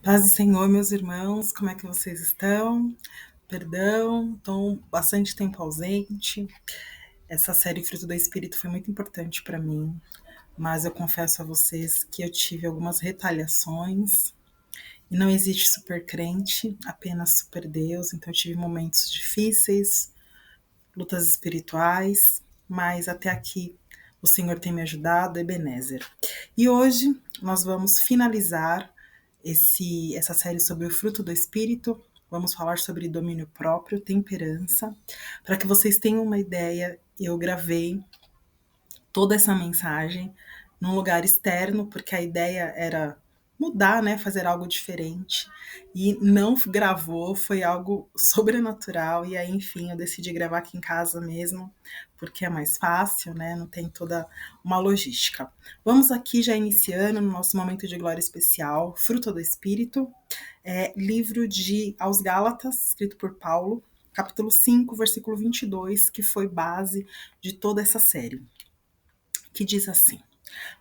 Paz do Senhor, meus irmãos, como é que vocês estão? Perdão, estou bastante tempo ausente. Essa série Fruto do Espírito foi muito importante para mim, mas eu confesso a vocês que eu tive algumas retaliações. E não existe super crente, apenas super Deus. Então eu tive momentos difíceis, lutas espirituais, mas até aqui o Senhor tem me ajudado, Ebenezer. E hoje nós vamos finalizar essa série sobre o fruto do Espírito. Vamos falar sobre domínio próprio, temperança. Para que vocês tenham uma ideia, eu gravei toda essa mensagem num lugar externo, porque a ideia era mudar, né, fazer algo diferente, e não gravou, foi algo sobrenatural, e aí, enfim, eu decidi gravar aqui em casa mesmo, porque é mais fácil, né, não tem toda uma logística. Vamos aqui já iniciando no nosso momento de glória especial, Fruto do Espírito, livro de Aos Gálatas, escrito por Paulo, capítulo 5, versículo 22, que foi base de toda essa série, que diz assim: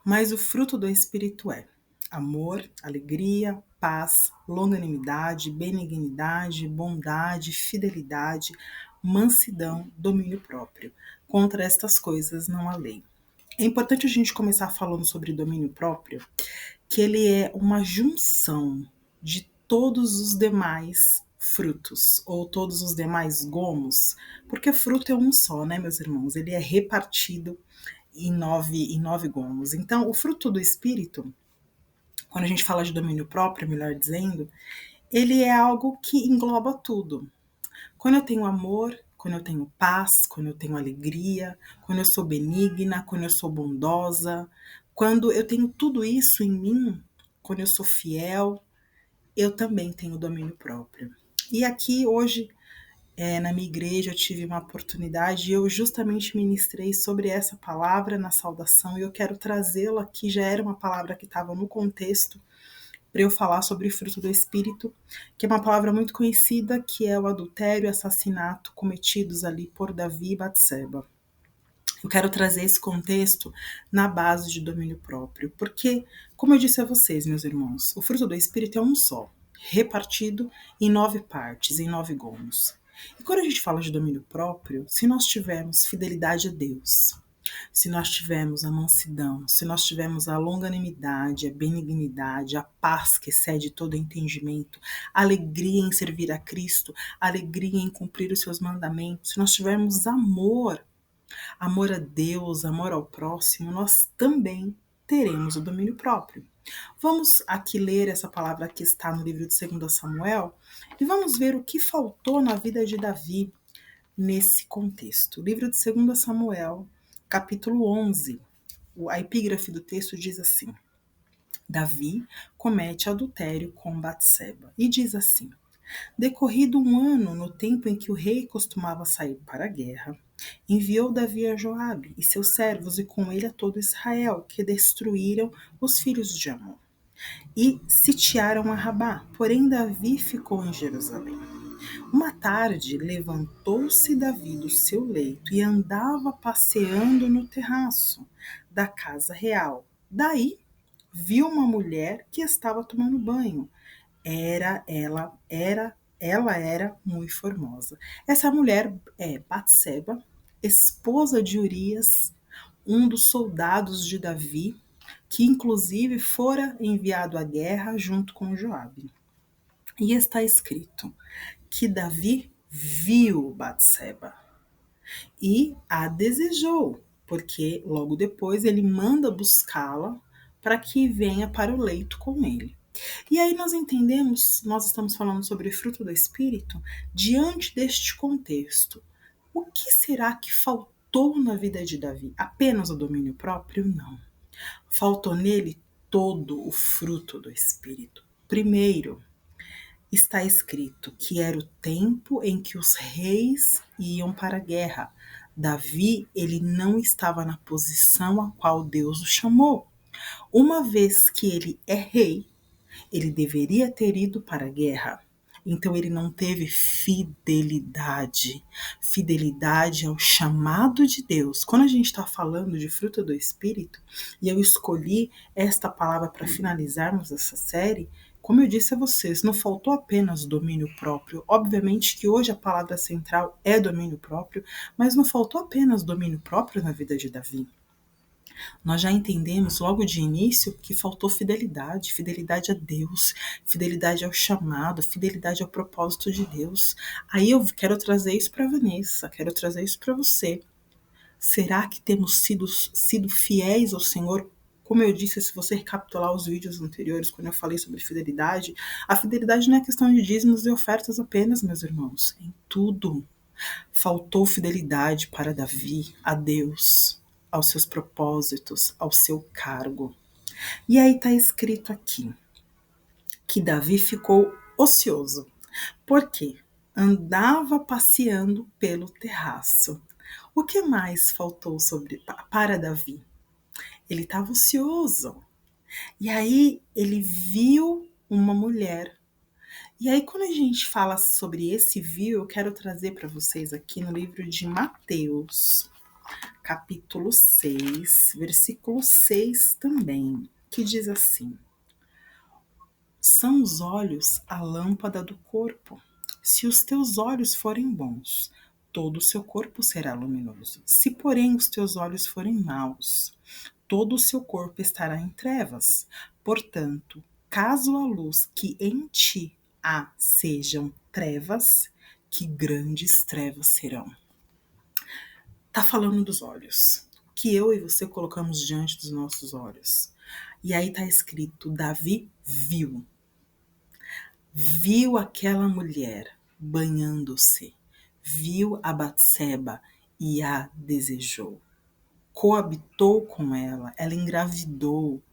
mas o fruto do Espírito é amor, alegria, paz, longanimidade, benignidade, bondade, fidelidade, mansidão, domínio próprio. Contra estas coisas não há lei. É importante a gente começar falando sobre domínio próprio, que ele é uma junção de todos os demais frutos, ou todos os demais gomos, porque fruto é um só, né, meus irmãos? Ele é repartido em nove gomos. Então, o fruto do Espírito, quando a gente fala de domínio próprio, melhor dizendo, ele é algo que engloba tudo. Quando eu tenho amor, quando eu tenho paz, quando eu tenho alegria, quando eu sou benigna, quando eu sou bondosa, quando eu tenho tudo isso em mim, quando eu sou fiel, eu também tenho domínio próprio. E aqui hoje, na minha igreja, eu tive uma oportunidade e eu justamente ministrei sobre essa palavra na saudação e eu quero trazê-la aqui. Já era uma palavra que estava no contexto para eu falar sobre o fruto do Espírito, que é uma palavra muito conhecida, que é o adultério e assassinato cometidos ali por Davi e Batseba. Eu quero trazer esse contexto na base de domínio próprio, porque, como eu disse a vocês, meus irmãos, o fruto do Espírito é um só, repartido em 9 partes, em 9 gomos. E quando a gente fala de domínio próprio, se nós tivermos fidelidade a Deus, se nós tivermos a mansidão, se nós tivermos a longanimidade, a benignidade, a paz que excede todo entendimento, a alegria em servir a Cristo, a alegria em cumprir os seus mandamentos, se nós tivermos amor a Deus, amor ao próximo, nós também teremos o domínio próprio. Vamos aqui ler essa palavra que está no livro de 2 Samuel e vamos ver o que faltou na vida de Davi nesse contexto. O livro de 2 Samuel, capítulo 11, a epígrafe do texto diz assim: Davi comete adultério com Batseba e diz assim: decorrido um ano, no tempo em que o rei costumava sair para a guerra, enviou Davi a Joabe e seus servos e com ele a todo Israel, que destruíram os filhos de Amon e sitiaram a Rabá. Porém Davi ficou em Jerusalém. Uma tarde levantou-se Davi do seu leito e andava passeando no terraço da casa real. Daí viu uma mulher que estava tomando banho. Ela era muito formosa. Essa mulher é Batseba, esposa de Urias, um dos soldados de Davi, que inclusive fora enviado à guerra junto com Joabe. E está escrito que Davi viu Batseba e a desejou, porque logo depois ele manda buscá-la para que venha para o leito com ele. E aí nós entendemos, nós estamos falando sobre fruto do Espírito, diante deste contexto. O que será que faltou na vida de Davi? Apenas o domínio próprio? Não. Faltou nele todo o fruto do Espírito. Primeiro, está escrito que era o tempo em que os reis iam para a guerra. Davi, ele não estava na posição a qual Deus o chamou. Uma vez que ele é rei, ele deveria ter ido para a guerra. Então ele não teve fidelidade. Fidelidade ao chamado de Deus. Quando a gente está falando de fruto do Espírito, e eu escolhi esta palavra para finalizarmos essa série, Como eu disse a vocês, não faltou apenas domínio próprio. Obviamente que hoje a palavra central é domínio próprio, mas não faltou apenas domínio próprio na vida de Davi. Nós já entendemos logo de início que faltou fidelidade, fidelidade a Deus, fidelidade ao chamado, fidelidade ao propósito de Deus. Aí eu quero trazer isso para Vanessa, quero trazer isso para você. Será que temos sido fiéis ao Senhor? Como eu disse, se você recapitular os vídeos anteriores, quando eu falei sobre fidelidade, a fidelidade não é questão de dízimos e ofertas apenas, meus irmãos, em tudo. Faltou fidelidade para Davi, a Deus, aos seus propósitos, ao seu cargo. E aí está escrito aqui que Davi ficou ocioso. Por quê? Andava passeando pelo terraço. O que mais faltou para Davi? Ele estava ocioso. E aí ele viu uma mulher. E aí quando a gente fala sobre esse viu, eu quero trazer para vocês aqui no livro de Mateus, capítulo 6, versículo 6 também, que diz assim: são os olhos a lâmpada do corpo. Se os teus olhos forem bons, todo o seu corpo será luminoso. Se, porém, os teus olhos forem maus, todo o seu corpo estará em trevas. Portanto, caso a luz que em ti há sejam trevas, que grandes trevas serão. Tá falando dos olhos, que eu e você colocamos diante dos nossos olhos. E aí tá escrito, Davi viu aquela mulher banhando-se, viu a Batseba e a desejou. Coabitou com ela, ela engravidou.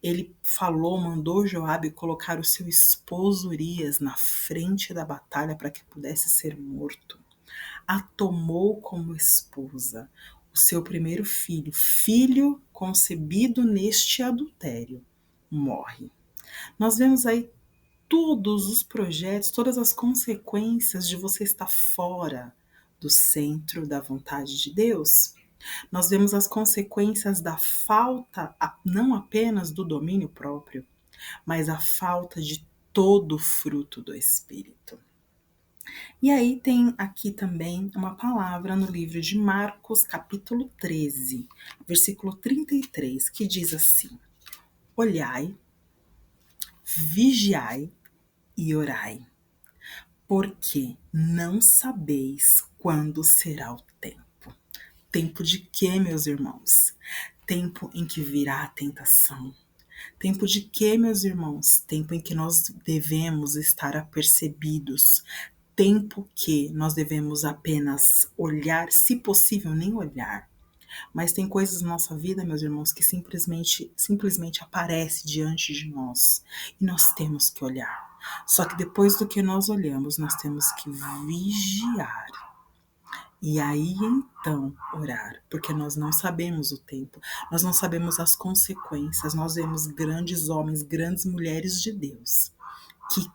Ele falou, mandou Joabe colocar o seu esposo Urias na frente da batalha para que pudesse ser morto. A tomou como esposa, o seu primeiro filho, filho concebido neste adultério, morre. Nós vemos aí todos os projetos, todas as consequências de você estar fora do centro da vontade de Deus. Nós vemos as consequências da falta, não apenas do domínio próprio, mas a falta de todo o fruto do Espírito. E aí tem aqui também uma palavra no livro de Marcos, capítulo 13, versículo 33, que diz assim: olhai, vigiai e orai, porque não sabeis quando será o tempo. Tempo de quê, meus irmãos? Tempo em que virá a tentação. Tempo de quê, meus irmãos? Tempo em que nós devemos estar apercebidos. Tempo que nós devemos apenas olhar, se possível, nem olhar. Mas tem coisas na nossa vida, meus irmãos, que simplesmente aparece diante de nós. E nós temos que olhar. Só que depois do que nós olhamos, nós temos que vigiar. E aí então orar, porque nós não sabemos o tempo, nós não sabemos as consequências. Nós vemos grandes homens, grandes mulheres de Deus que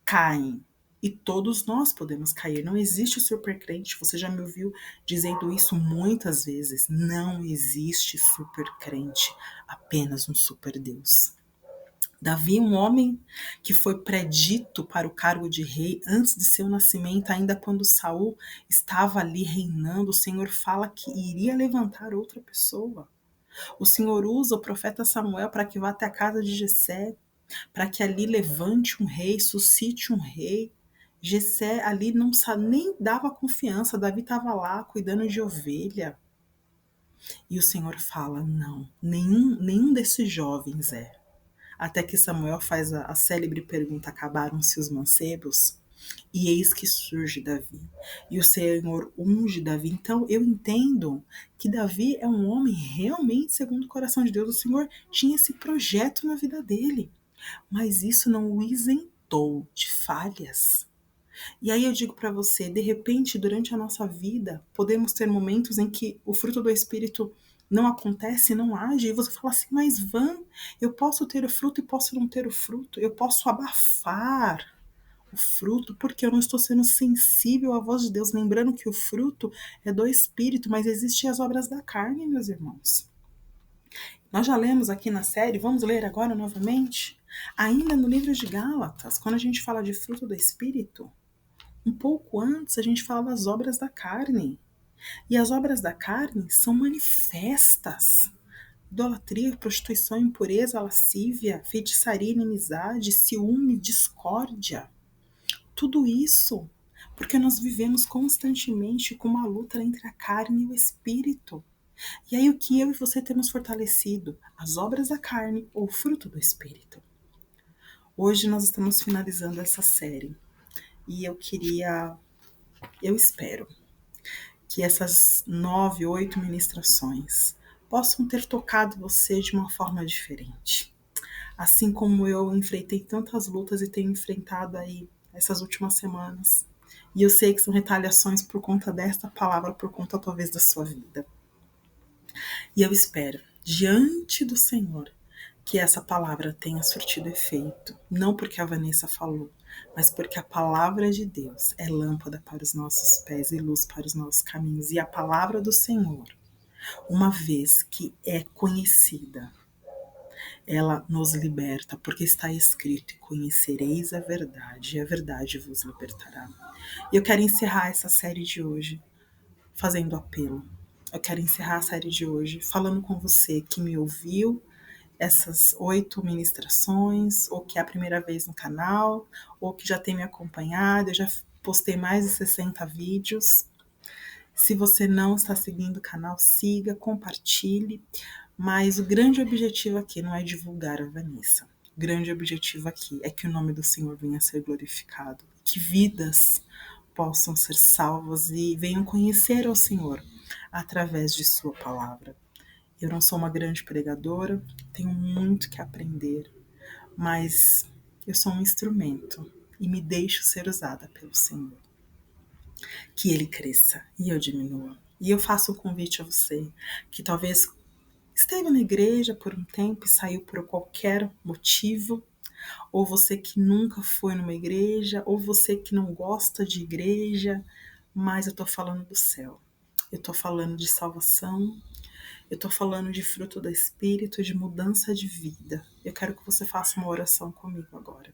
caem. E todos nós podemos cair. Não existe o supercrente. Você já me ouviu dizendo isso muitas vezes. Não existe supercrente, apenas um superdeus. Davi, um homem que foi predito para o cargo de rei antes de seu nascimento, ainda quando Saul estava ali reinando, o Senhor fala que iria levantar outra pessoa. O Senhor usa o profeta Samuel para que vá até a casa de Jessé, para que ali levante um rei, suscite um rei. Jessé ali não nem dava confiança, Davi estava lá cuidando de ovelha. E o Senhor fala, não, nenhum desses jovens é. Até que Samuel faz a célebre pergunta, acabaram-se os mancebos? E eis que surge Davi. E o Senhor unge Davi. Então eu entendo que Davi é um homem realmente segundo o coração de Deus. O Senhor tinha esse projeto na vida dele. Mas isso não o isentou de falhas. E aí eu digo para você, de repente, durante a nossa vida, podemos ter momentos em que o fruto do Espírito não acontece, não age, e você fala assim, mas eu posso ter o fruto e posso não ter o fruto, eu posso abafar o fruto porque eu não estou sendo sensível à voz de Deus, lembrando que o fruto é do Espírito, mas existem as obras da carne, meus irmãos. Nós já lemos aqui na série, vamos ler agora novamente? Ainda no livro de Gálatas, quando a gente fala de fruto do Espírito, um pouco antes a gente fala das obras da carne. E as obras da carne são manifestas. Idolatria, prostituição, impureza, lascívia, feitiçaria, inimizade, ciúme, discórdia. Tudo isso porque nós vivemos constantemente com uma luta entre a carne e o espírito. E aí o que eu e você temos fortalecido? As obras da carne ou o fruto do espírito. Hoje nós estamos finalizando essa série e eu espero que essas 9, 8 ministrações possam ter tocado você de uma forma diferente. Assim como eu enfrentei tantas lutas e tenho enfrentado aí essas últimas semanas. E eu sei que são retaliações por conta desta palavra, por conta talvez da sua vida. E eu espero, diante do Senhor, que essa palavra tenha surtido efeito. Não porque a Vanessa falou, mas porque a palavra de Deus é lâmpada para os nossos pés e luz para os nossos caminhos. E a palavra do Senhor, uma vez que é conhecida, ela nos liberta, porque está escrito: e conhecereis a verdade, e a verdade vos libertará. E eu quero encerrar essa série de hoje fazendo apelo. Eu quero encerrar a série de hoje falando com você que me ouviu essas 8 ministrações, ou que é a primeira vez no canal, ou que já tem me acompanhado. Eu já postei mais de 60 vídeos. Se você não está seguindo o canal, siga, compartilhe. Mas o grande objetivo aqui não é divulgar a Vanessa. O grande objetivo aqui é que o nome do Senhor venha a ser glorificado, que vidas possam ser salvas e venham conhecer ao Senhor através de sua palavra. Eu não sou uma grande pregadora, tenho muito que aprender, mas eu sou um instrumento e me deixo ser usada pelo Senhor. Que Ele cresça e eu diminua. E eu faço um convite a você que talvez esteve na igreja por um tempo e saiu por qualquer motivo, ou você que nunca foi numa igreja, ou você que não gosta de igreja, mas eu tô falando do céu. Eu tô falando de salvação, eu tô falando de fruto do Espírito, de mudança de vida. Eu quero que você faça uma oração comigo agora.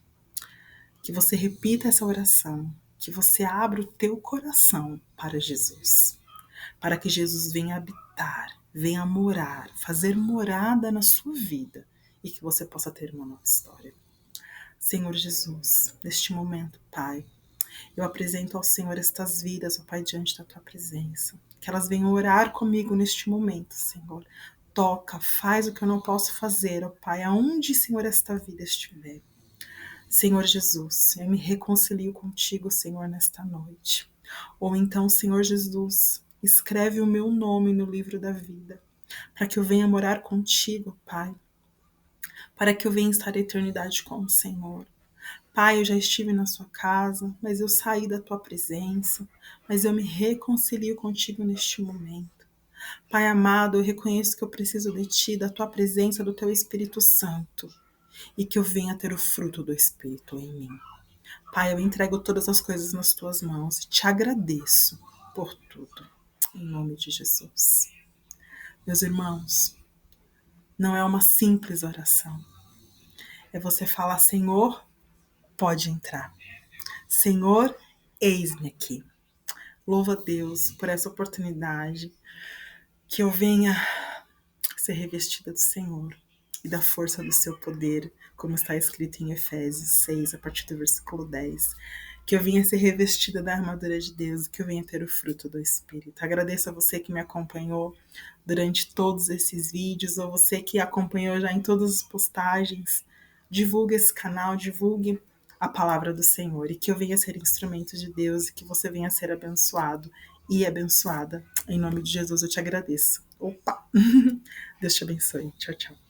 Que você repita essa oração, que você abra o teu coração para Jesus, para que Jesus venha habitar, venha morar, fazer morada na sua vida e que você possa ter uma nova história. Senhor Jesus, neste momento, Pai, eu apresento ao Senhor estas vidas, ó Pai, diante da Tua presença. Que elas venham orar comigo neste momento, Senhor. Toca, faz o que eu não posso fazer, ó Pai, aonde, Senhor, esta vida estiver. Senhor Jesus, eu me reconcilio contigo, Senhor, nesta noite. Ou então, Senhor Jesus, escreve o meu nome no livro da vida, para que eu venha morar contigo, Pai, para que eu venha estar a eternidade com o Senhor. Pai, eu já estive na sua casa, mas eu saí da tua presença, mas eu me reconcilio contigo neste momento. Pai amado, eu reconheço que eu preciso de ti, da tua presença, do teu Espírito Santo, e que eu venha ter o fruto do Espírito em mim. Pai, eu entrego todas as coisas nas tuas mãos e te agradeço por tudo. Em nome de Jesus. Meus irmãos, não é uma simples oração. É você falar: Senhor, pode entrar. Senhor, eis-me aqui. Louvo a Deus por essa oportunidade, que eu venha ser revestida do Senhor e da força do seu poder, como está escrito em Efésios 6, a partir do versículo 10. Que eu venha ser revestida da armadura de Deus, que eu venha ter o fruto do Espírito. Agradeço a você que me acompanhou durante todos esses vídeos, ou você que acompanhou já em todas as postagens. Divulgue esse canal, divulgue a palavra do Senhor, e que eu venha ser instrumento de Deus, e que você venha ser abençoado e abençoada. Em nome de Jesus eu te agradeço. Opa! Deus te abençoe. Tchau, tchau.